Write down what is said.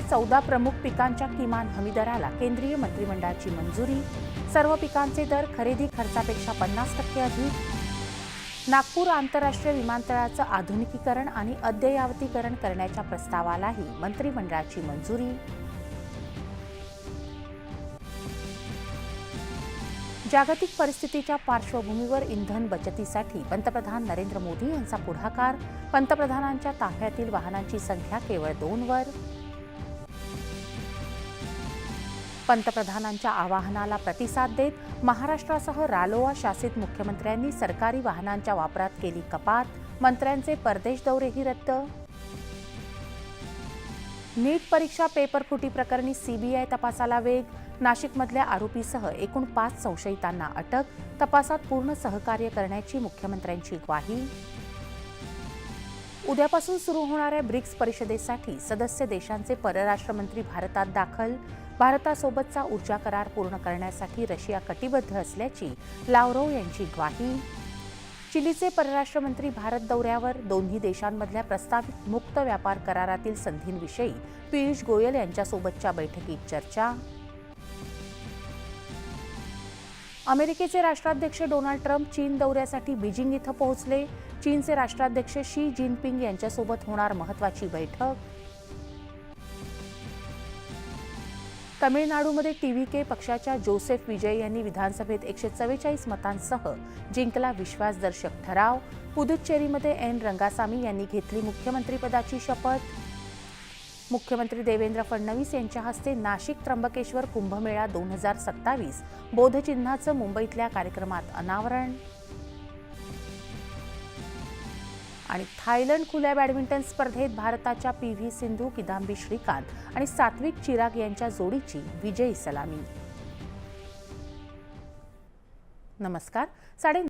14 प्रमुख पिकांच्या किमान हमीदराला केंद्रीय मंत्रिमंडळाची मंजुरी। सर्व पिकांचे दर खरेदी खर्चापेक्षा 50% अधिक। नागपूर आंतरराष्ट्रीय विमानतळाचं आधुनिकीकरण आणि अद्ययावतीकरण करण्याच्या प्रस्तावालाही मंत्रिमंडळाची मंजुरी। जागतिक परिस्थितीच्या पार्श्वभूमीवर इंधन बचतीसाठी पंतप्रधान नरेंद्र मोदी यांचा पुढाकार। पंतप्रधानांच्या ताफ्यातील वाहनांची संख्या केवळ 2 वर। पंतप्रधानांच्या आवाहनाला प्रतिसाद देत महाराष्ट्रासह रालोआ शासित मुख्यमंत्र्यांनी सरकारी वाहनांच्या वापरात केली कपात। मंत्र्यांचे परदेश दौरेही रद्द। नीट परीक्षा पेपर फुटी प्रकरणी सीबीआय तपासाला वेग। नाशिकमधल्या आरोपीसह एकूण 5 संशयितांना अटक। तपासात पूर्ण सहकार्य करण्याची मुख्यमंत्र्यांची ग्वाही। उद्यापासून सुरू होणाऱ्या ब्रिक्स परिषदेसाठी सदस्य देशांचे परराष्ट्र मंत्री भारतात दाखल। भारतासोबतचा ऊर्जा करार पूर्ण करण्यासाठी रशिया कटिबद्ध असल्याची लाव्हरोव्ह यांची ग्वाही। चिलीचे परराष्ट्र मंत्री भारत दौऱ्यावर। दोन्ही देशांमधल्या प्रस्तावित मुक्त व्यापार करारातील संधींविषयी पियुष गोयल यांच्यासोबतच्या बैठकीत चर्चा। अमेरिकेचे राष्ट्राध्यक्ष डोनाल्ड ट्रम्प चीन दौऱ्यासाठी बीजिंग इथं पोहोचले। चीनचे राष्ट्राध्यक्ष शी जिनपिंग यांच्यासोबत होणार महत्त्वाची बैठक। तमिळनाडूमध्ये टीव्हीके पक्षाच्या जोसेफ विजय यांनी विधानसभेत 144 मतांसह जिंकला विश्वासदर्शक ठराव। पुदुच्चेरीमध्ये एन रंगासामी यांनी घेतली मुख्यमंत्रीपदाची शपथ। मुख्यमंत्री देवेंद्र फडणवीस यांच्या हस्ते नाशिक त्र्यंबकेश्वर कुंभमेळा 2027 बोधचिन्हाचं मुंबईतल्या कार्यक्रमात अनावरण। आणि थायलंड खुल्या बॅडमिंटन स्पर्धेत भारताच्या पी.व्ही. सिंधू, किदांबी श्रीकांत आणि सात्विक चिराग यांच्या जोडीची विजयी सलामी। नमस्कार।